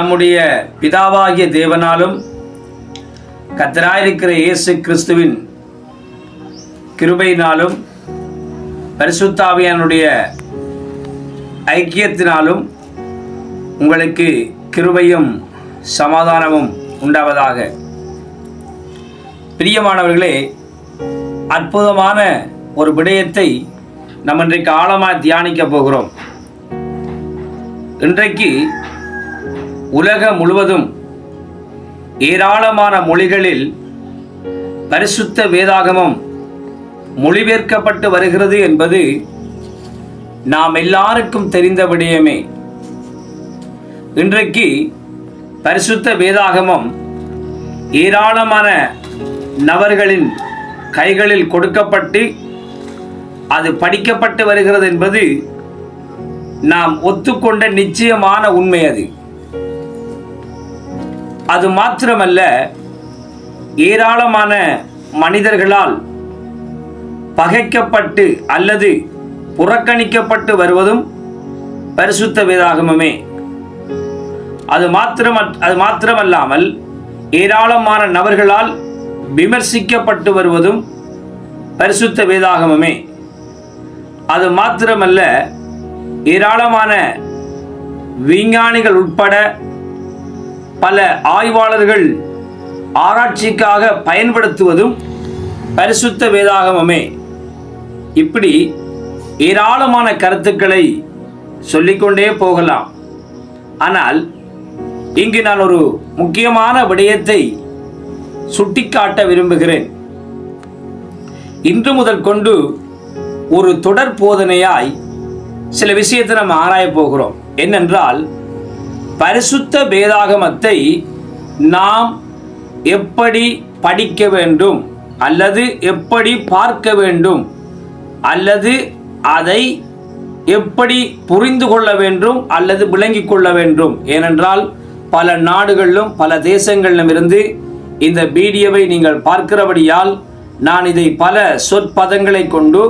நம்முடைய பிதாவாகிய தேவனாலும் கர்த்தராயிருக்கிற இயேசு கிறிஸ்துவின் கிருபையினாலும் பரிசுத்த ஆவியானுடைய ஐக்கியத்தினாலும் உங்களுக்கு கிருபையும் சமாதானமும் உண்டாவதாக. பிரியமானவர்களே, அற்புதமான ஒரு விடயத்தை நம்ம இன்றைக்கு ஆழமாக தியானிக்க போகிறோம். இன்றைக்கு உலகம் முழுவதும் ஏராளமான மொழிகளில் பரிசுத்த வேதாகமம் மொழிபெயர்க்கப்பட்டு வருகிறது என்பது நாம் எல்லாருக்கும் தெரிந்த விடயமே. இன்றைக்கு பரிசுத்த வேதாகமம் ஏராளமான நபர்களின் கைகளில் கொடுக்கப்பட்டு அது படிக்கப்பட்டு வருகிறது என்பது நாம் ஒத்துக்கொண்ட நிச்சயமான உண்மை. அது மாத்திரமல்ல, ஏராளமான மனிதர்களால் பகைக்கப்பட்டு அல்லது புறக்கணிக்கப்பட்டு வருவதும் பரிசுத்த வேதாகமமே. அது மாத்திரமல்லாமல் ஏராளமான நபர்களால் விமர்சிக்கப்பட்டு வருவதும் பரிசுத்த வேதாகமமே. அது மாத்திரமல்ல, ஏராளமான விஞ்ஞானிகள் உட்பட பல ஆய்வாளர்கள் ஆராய்ச்சிக்காக பயன்படுத்துவதும் பரிசுத்த வேதாகமமே. இப்படி ஏராளமான கருத்துக்களை சொல்லிக்கொண்டே போகலாம். ஆனால் இங்கு நான் ஒரு முக்கியமான விடயத்தை சுட்டிக்காட்ட விரும்புகிறேன். இன்று முதல் கொண்டு ஒரு தொடர் போதனையாய் சில விஷயத்தை நம்ம ஆராய போகிறோம். என்னென்றால், பரிசுத்த வேதாகமத்தை நாம் எப்படி படிக்க வேண்டும் அல்லது எப்படி பார்க்க வேண்டும் அல்லது அதை எப்படி புரிந்து கொள்ள வேண்டும் அல்லது விளங்கிக் கொள்ள வேண்டும். ஏனென்றால் பல நாடுகளிலும் பல தேசங்களிலும் இருந்து இந்த வீடியோவை நீங்கள் பார்க்கிறபடியால் நான் இதை பல சொற்பதங்களை கொண்டு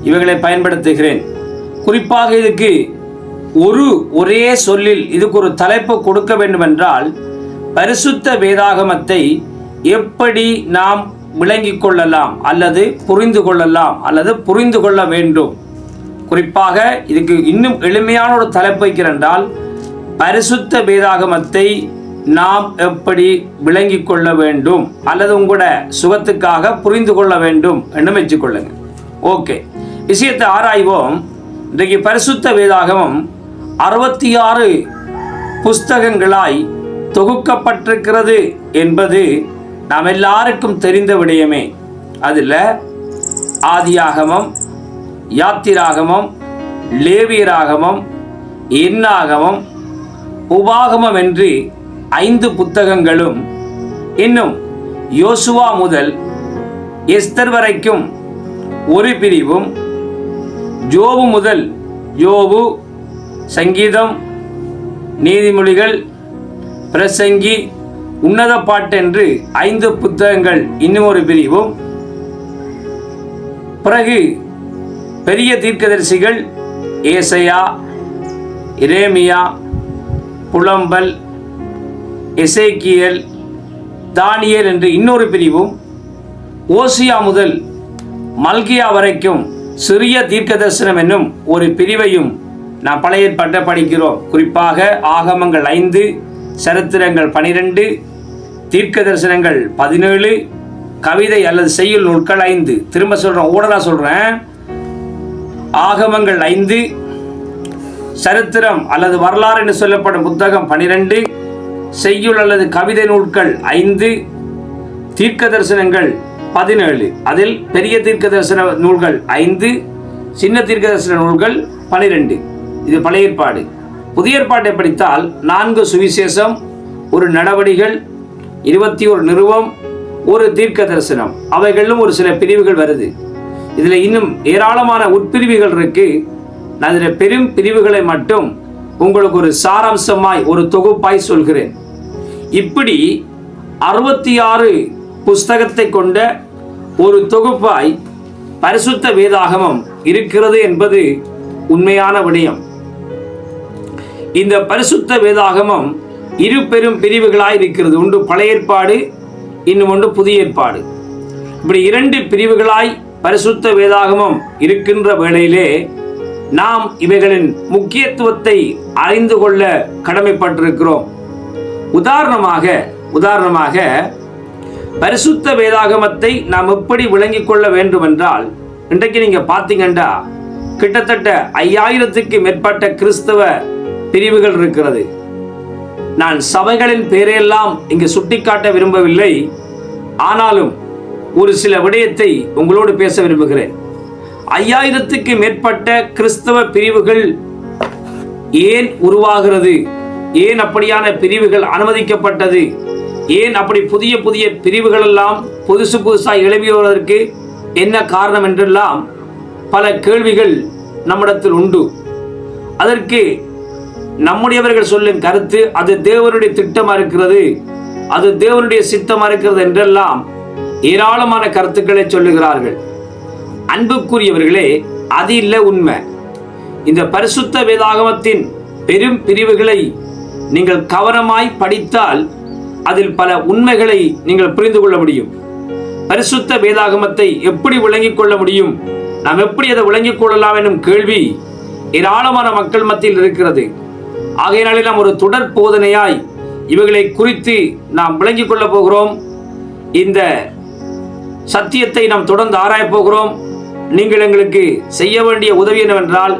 இவைகளை பயன்படுத்துகிறேன். குறிப்பாக இதுக்கு ஒரே சொல்லில் இதுக்கு ஒரு தலைப்பு கொடுக்க வேண்டும் என்றால், பரிசுத்த வேதாகமத்தை எப்படி நாம் விளங்கிக் கொள்ளலாம் அல்லது புரிந்து கொள்ளலாம் அல்லது புரிந்து கொள்ள வேண்டும். குறிப்பாக இதுக்கு இன்னும் எளிமையான ஒரு தலைப்பு வைக்கிறென்றால், பரிசுத்த வேதாகமத்தை நாம் எப்படி விளங்கிக் கொள்ள வேண்டும் அல்லது உங்களோட சுகத்துக்காக புரிந்து கொள்ள வேண்டும் என்று வச்சுக்கொள்ளுங்க. ஓகே, விஷயத்தை ஆராய்வோம். இன்றைக்கு பரிசுத்த வேதாகமம் 66 புஸ்தகங்களாய் தொகுக்கப்பட்டிருக்கிறது என்பது நாம் எல்லாருக்கும் தெரிந்த விடயமே. அதில் ஆதியாகமம், யாத்திராகமம், லேவியராகமம், எண்ணாகமம், உபாகமம் என்று 5 புத்தகங்களும், இன்னும் யோசுவா முதல் எஸ்தர் வரைக்கும் ஒரு பிரிவும், யோபு முதல் யோபு, சங்கீதம், நீதிமொழிகள், பிரசங்கி, உன்னத பாட்டு என்று 5 புத்தகங்கள் இன்னும் ஒரு பிரிவும், பிறகு பெரிய தீர்க்கதரிசிகள் ஏசாயா, எரேமியா, புலம்பல், எசேக்கியேல், தானியேல் என்று இன்னொரு பிரிவும், ஓசியா முதல் மல்கியா வரைக்கும் சிறிய தீர்க்கதரிசனம் என்னும் ஒரு பிரிவையும் நாம் பழைய ஏற்பாட்டை படிக்கிறோம். குறிப்பாக ஆகமங்கள் 5, சரித்திரங்கள் 12, தீர்க்க தரிசனங்கள் 17, கவிதை அல்லது செய்யுள் நூல்கள் 5. திரும்ப சொல்கிறேன், ஓடலா சொல்கிறேன். ஆகமங்கள் 5, சரித்திரம் அல்லது வரலாறு என்று சொல்லப்படும் புத்தகம் 12, செய்யுள் அல்லது கவிதை நூல்கள் 5, தீர்க்க தரிசனங்கள் 17. அதில் பெரிய தீர்க்க தரிசன நூல்கள் 5, சின்ன தீர்க்க தரிசன நூல்கள் 12. இது பழைய ஏற்பாடு. புதிய ஏற்பாட்டை படித்தால் 4 சுவிசேஷம், ஒரு நடவடிகள், 21 நிருபம், ஒரு தீர்க்க தரிசனம், அவைகளிலும் ஒரு சில பிரிவுகள் வருது. இதில் இன்னும் ஏராளமான உட்பிரிவுகள் இருக்கு. நான் இதில் பெரும் பிரிவுகளை மட்டும் உங்களுக்கு ஒரு சாராம்சமாய் ஒரு தொகுப்பாய் சொல்கிறேன். இப்படி 66 புஸ்தகத்தை கொண்ட ஒரு தொகுப்பாய் பரிசுத்த வேதாகமம் இருக்கிறது என்பது உண்மையான விடயம். இந்த பரிசுத்த வேதாகமம் இரு பெரும் பிரிவுகளாய் இருக்கிறது. ஒன்று பழைய ஏற்பாடு, இன்னும் ஒன்று புதிய ஏற்பாடு. இப்படி இரண்டு பிரிவுகளாய் பரிசுத்த வேதாகமம் இருக்கின்ற வேளையிலே நாம் இவைகளின் முக்கியத்துவத்தை அறிந்து கொள்ள கடமைப்பட்டிருக்கிறோம். உதாரணமாக பரிசுத்த வேதாகமத்தை நாம் எப்படி விளங்கிக் கொள்ள வேண்டும் என்றால், இன்றைக்கு நீங்க பார்த்தீங்கன்னா கிட்டத்தட்ட 5000க்கு மேற்பட்ட கிறிஸ்தவ பிரிவுகள் இருக்கிறது. நான் சபைகளின் பெயரையெல்லாம் இங்கு சுட்டிக்காட்ட விரும்பவில்லை. ஆனாலும் ஒரு சில விடயத்தை உங்களோடு பேச விரும்புகிறேன். 5000க்கு மேற்பட்ட கிறிஸ்தவ பிரிவுகள் ஏன் உருவாகிறது? ஏன் அப்படியான பிரிவுகள் அனுமதிக்கப்பட்டது? ஏன் அப்படி புதிய புதிய பிரிவுகள் எல்லாம் புதுசாக எழுப்பி வருவதற்கு என்ன காரணம் என்றெல்லாம் பல கேள்விகள் நம்மிடத்தில் உண்டு. அதற்கு நம்முடையவர்கள் சொல்லும் கருத்து, அது தேவனுடைய திட்டமாக இருக்கிறது, அது தேவனுடைய சித்தமாக இருக்கிறது என்றெல்லாம் ஏராளமான கருத்துக்களை சொல்லுகிறார்கள். அன்புக்குரியவர்களே, அது இல்லை உண்மை. இந்த பரிசுத்த வேதாகமத்தின் பெரும் பிரிவுகளை நீங்கள் கவனமாய் படித்தால் அதில் பல உண்மைகளை நீங்கள் புரிந்து கொள்ள முடியும். பரிசுத்த வேதாகமத்தை எப்படி விளங்கிக் கொள்ள முடியும், நாம் எப்படி அதை விளங்கிக் கொள்ளலாம் எனும் கேள்வி ஏராளமான மக்கள் மத்தியில் இருக்கிறது. ஆகையினாலே நாம் ஒரு தொடர் போதனையாய் இவைகளை குறித்து நாம் விளங்கிக் கொள்ள போகிறோம். இந்த சத்தியத்தை நாம் தொடர்ந்து ஆராயப் போகிறோம். நீங்கள் எங்களுக்கு செய்ய வேண்டிய உதவி என்னவென்றால்,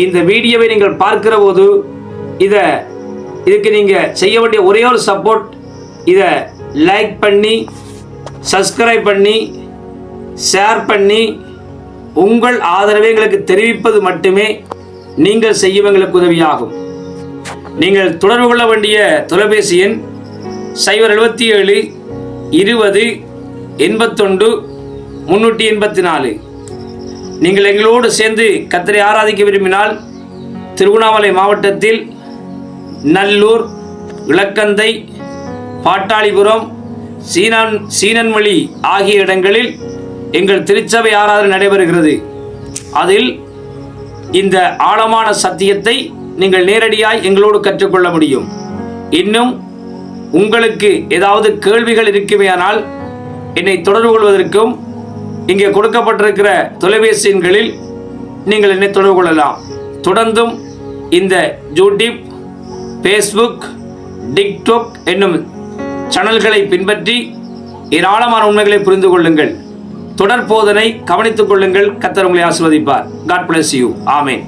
இந்த வீடியோவை நீங்கள் பார்க்கிற போது இதுக்கு நீங்கள் செய்ய வேண்டிய ஒரே ஒரு சப்போர்ட், இதை லைக் பண்ணி, சப்ஸ்கிரைப் பண்ணி, ஷேர் பண்ணி உங்கள் ஆதரவை எங்களுக்கு தெரிவிப்பது மட்டுமே நீங்கள் செய்யும் எங்களுக்கு உதவியாகும். நீங்கள் தொடர்பு கொள்ள வேண்டிய தொலைபேசி எண் 077 20 81 384. நீங்கள் எங்களோடு சேர்ந்து கர்த்தரை ஆராதிக்க விரும்பினால் திருவண்ணாமலை மாவட்டத்தில் நல்லூர், இலக்கந்தை, பாட்டாளிபுரம், சீனன்மொழி ஆகிய இடங்களில் எங்கள் திருச்சபை ஆராதனை நடைபெறுகிறது. அதில் இந்த ஆழமான சத்தியத்தை நீங்கள் நேரடியாய் எங்களோடு கற்றுக்கொள்ள முடியும். இன்னும் உங்களுக்கு ஏதாவது கேள்விகள் இருக்குமேயானால் என்னை தொடர்பு கொள்வதற்கும் இங்கே கொடுக்கப்பட்டிருக்கிற தொலைபேசி எண்களில் நீங்கள் என்னை தொடர்பு கொள்ளலாம். தொடர்ந்தும் இந்த யூடியூப், ஃபேஸ்புக், டிக்டாக் என்னும் சேனல்களை பின்பற்றி ஏராளமான உண்மைகளை புரிந்து கொள்ளுங்கள். தொடர் போதனை கவனித்துக் கொள்ளுங்கள். கர்த்தர் உங்களை ஆசீர்வதிப்பார். God bless you. ஆமென்.